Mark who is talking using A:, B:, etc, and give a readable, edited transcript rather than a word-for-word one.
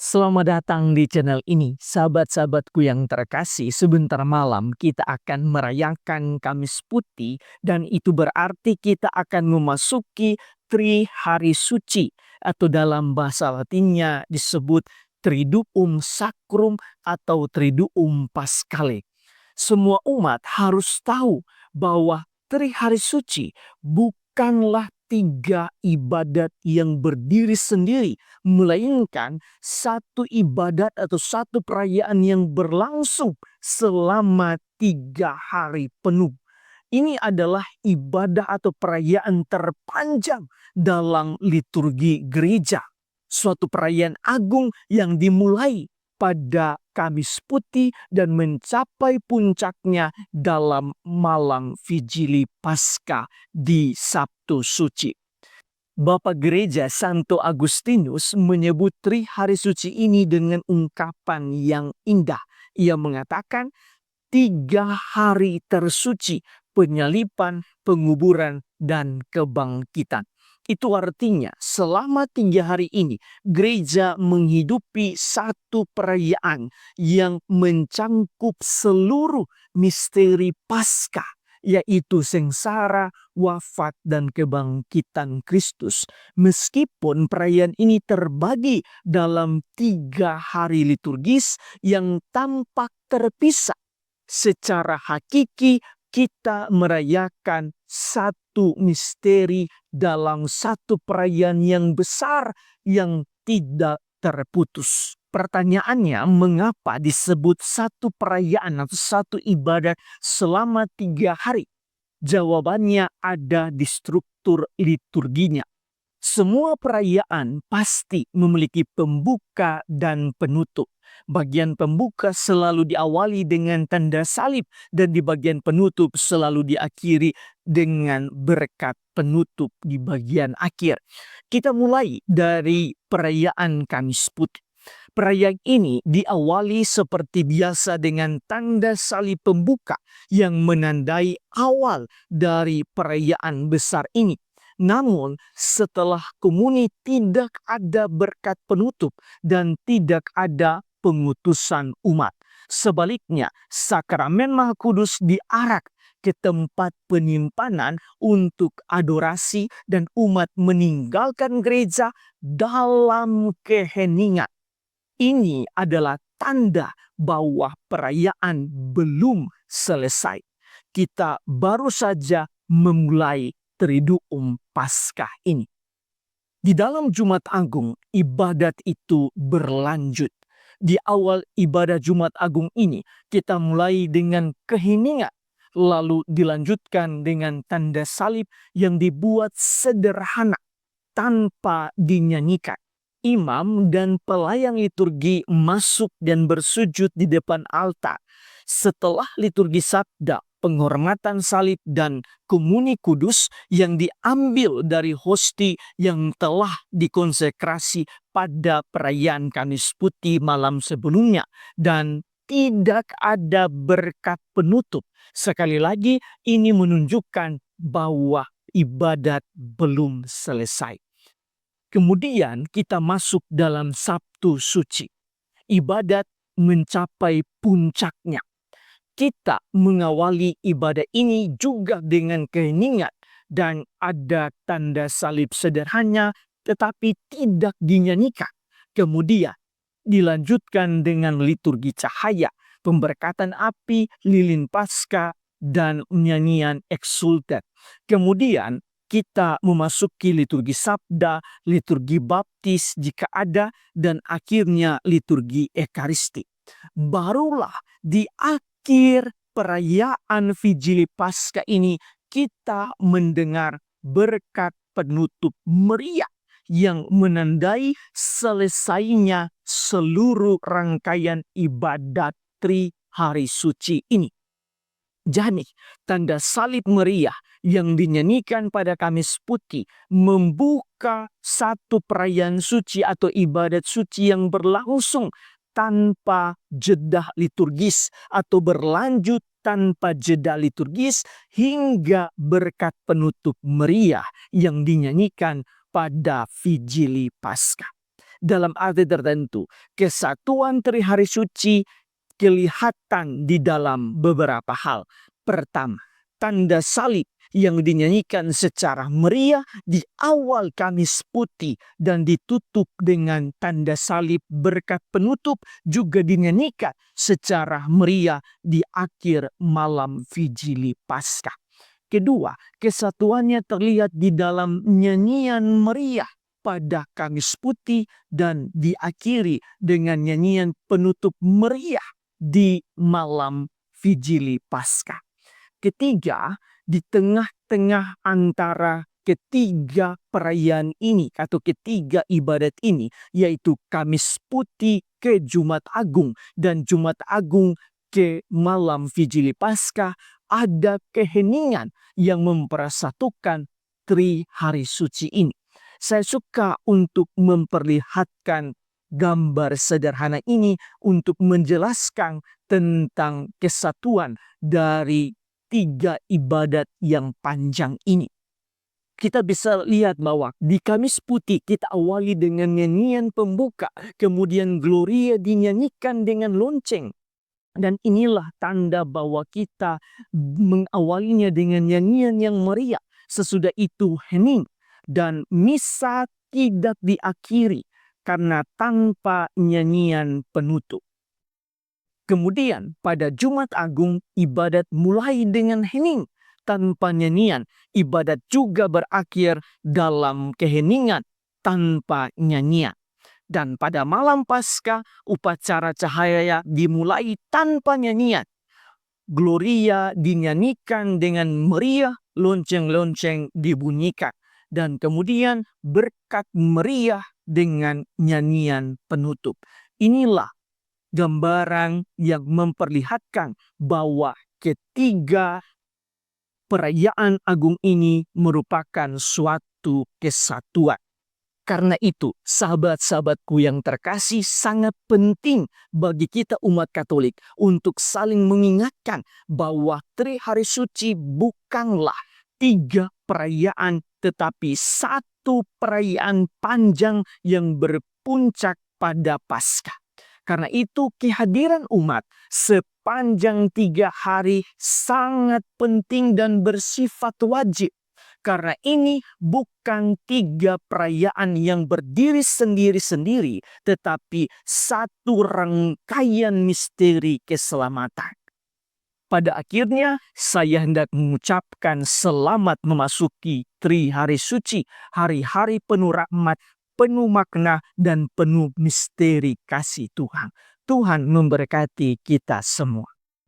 A: Selamat datang di channel ini, sahabat-sahabatku yang terkasih. Sebentar malam kita akan merayakan Kamis Putih, dan itu berarti kita akan memasuki Tri Hari Suci, atau dalam bahasa Latinnya disebut Triduum Sacrum atau Triduum Paschale. Semua umat harus tahu bahwa Tri Hari Suci bukanlah tiga ibadat yang berdiri sendiri, melainkan satu ibadat atau satu perayaan yang berlangsung selama 3 hari penuh. Ini adalah ibadah atau perayaan terpanjang dalam liturgi gereja. Suatu perayaan agung yang dimulai pada Kamis Putih dan mencapai puncaknya dalam malam Vigili Paskah di Sabtu Suci. Bapak Gereja Santo Agustinus menyebut Tri Hari Suci ini dengan ungkapan yang indah. Ia mengatakan 3 hari tersuci: penyalipan, penguburan, dan kebangkitan. Itu artinya selama 3 hari ini gereja menghidupi satu perayaan yang mencangkup seluruh misteri Paskah, yaitu sengsara, wafat, dan kebangkitan Kristus. Meskipun perayaan ini terbagi dalam 3 hari liturgis yang tampak terpisah, secara hakiki kita merayakan satu misteri dalam satu perayaan yang besar yang tidak terputus. Pertanyaannya, mengapa disebut satu perayaan atau satu ibadat selama 3 hari? Jawabannya ada di struktur liturginya. Semua perayaan pasti memiliki pembuka dan penutup. Bagian pembuka selalu diawali dengan tanda salib, dan di bagian penutup selalu diakhiri dengan berkat penutup di bagian akhir. Kita mulai dari perayaan Kamis Putih. Perayaan ini diawali seperti biasa dengan tanda salib pembuka yang menandai awal dari perayaan besar ini. Namun setelah komuni tidak ada berkat penutup dan tidak ada pengutusan umat. Sebaliknya, sakramen Maha Kudus diarak ke tempat penyimpanan untuk adorasi, dan umat meninggalkan gereja dalam keheningan. Ini adalah tanda bahwa perayaan belum selesai. Kita baru saja memulai Triduum Paskah ini. Di dalam Jumat Agung, ibadat itu berlanjut. Di awal ibadah Jumat Agung ini, kita mulai dengan keheningan, lalu dilanjutkan dengan tanda salib yang dibuat sederhana, tanpa dinyanyikan. Imam dan pelayan liturgi masuk dan bersujud di depan altar. Setelah liturgi sabda, penghormatan salib, dan komuni kudus yang diambil dari hosti yang telah dikonsekrasi pada perayaan Kamis Putih malam sebelumnya, dan tidak ada berkat penutup. Sekali lagi, ini menunjukkan bahwa ibadat belum selesai. Kemudian kita masuk dalam Sabtu Suci. Ibadat mencapai puncaknya. Kita mengawali ibadah ini juga dengan keheningan, dan ada tanda salib sederhana tetapi tidak dinyanyikan. Kemudian dilanjutkan dengan liturgi cahaya, pemberkatan api, lilin Paskah, dan nyanyian eksultan. Kemudian kita memasuki liturgi sabda, liturgi baptis jika ada, dan akhirnya liturgi ekaristi. Barulah di akhir perayaan Vigili Paskah ini kita mendengar berkat penutup meriah yang menandai selesainya seluruh rangkaian ibadat Tri Hari Suci ini. Jadi, tanda salib meriah yang dinyanyikan pada Kamis Putih membuka satu perayaan suci atau ibadat suci yang berlangsung tanpa jeda liturgis, atau berlanjut tanpa jeda liturgis hingga berkat penutup meriah yang dinyanyikan pada Vigili Paskah. dalam arti tertentu. Kesatuan hari suci kelihatan di dalam beberapa hal. Pertama, tanda salib yang dinyanyikan secara meriah di awal Kamis Putih dan ditutup dengan tanda salib berkat penutup juga dinyanyikan secara meriah di akhir malam Vigili Paskah. Kedua, kesatuannya terlihat di dalam nyanyian meriah pada Kamis Putih dan diakhiri dengan nyanyian penutup meriah di malam Vigili Paskah. Ketiga, di tengah-tengah antara ketiga perayaan ini atau ketiga ibadat ini, yaitu Kamis Putih ke Jumat Agung dan Jumat Agung ke malam Vigili Paskah, ada keheningan yang mempersatukan hari suci ini. Saya suka untuk memperlihatkan gambar sederhana ini untuk menjelaskan tentang kesatuan dari tiga ibadat yang panjang ini. Kita bisa lihat bahwa di Kamis Putih kita awali dengan nyanyian pembuka, kemudian Gloria dinyanyikan dengan lonceng. Dan inilah tanda bahwa kita mengawalinya dengan nyanyian yang meriah. Sesudah itu hening dan misa tidak diakhiri karena tanpa nyanyian penutup. Kemudian pada Jumat Agung ibadat mulai dengan hening tanpa nyanyian. Ibadat juga berakhir dalam keheningan tanpa nyanyian. Dan pada malam Paskah upacara cahaya dimulai tanpa nyanyian. Gloria dinyanyikan dengan meriah, lonceng-lonceng dibunyikan. Dan kemudian berkat meriah dengan nyanyian penutup. Inilah gambaran yang memperlihatkan bahwa ketiga perayaan agung ini merupakan suatu kesatuan. Karena itu, sahabat-sahabatku yang terkasih, sangat penting bagi kita umat Katolik untuk saling mengingatkan bahwa hari suci bukanlah tiga perayaan, tetapi satu perayaan panjang yang berpuncak pada Paskah. Karena itu kehadiran umat sepanjang 3 hari sangat penting dan bersifat wajib. Karena ini bukan 3 perayaan yang berdiri sendiri-sendiri, tetapi satu rangkaian misteri keselamatan. Pada akhirnya saya hendak mengucapkan selamat memasuki hari suci, hari-hari penuh rahmat, penuh makna, dan penuh misteri kasih Tuhan. Tuhan memberkati kita semua.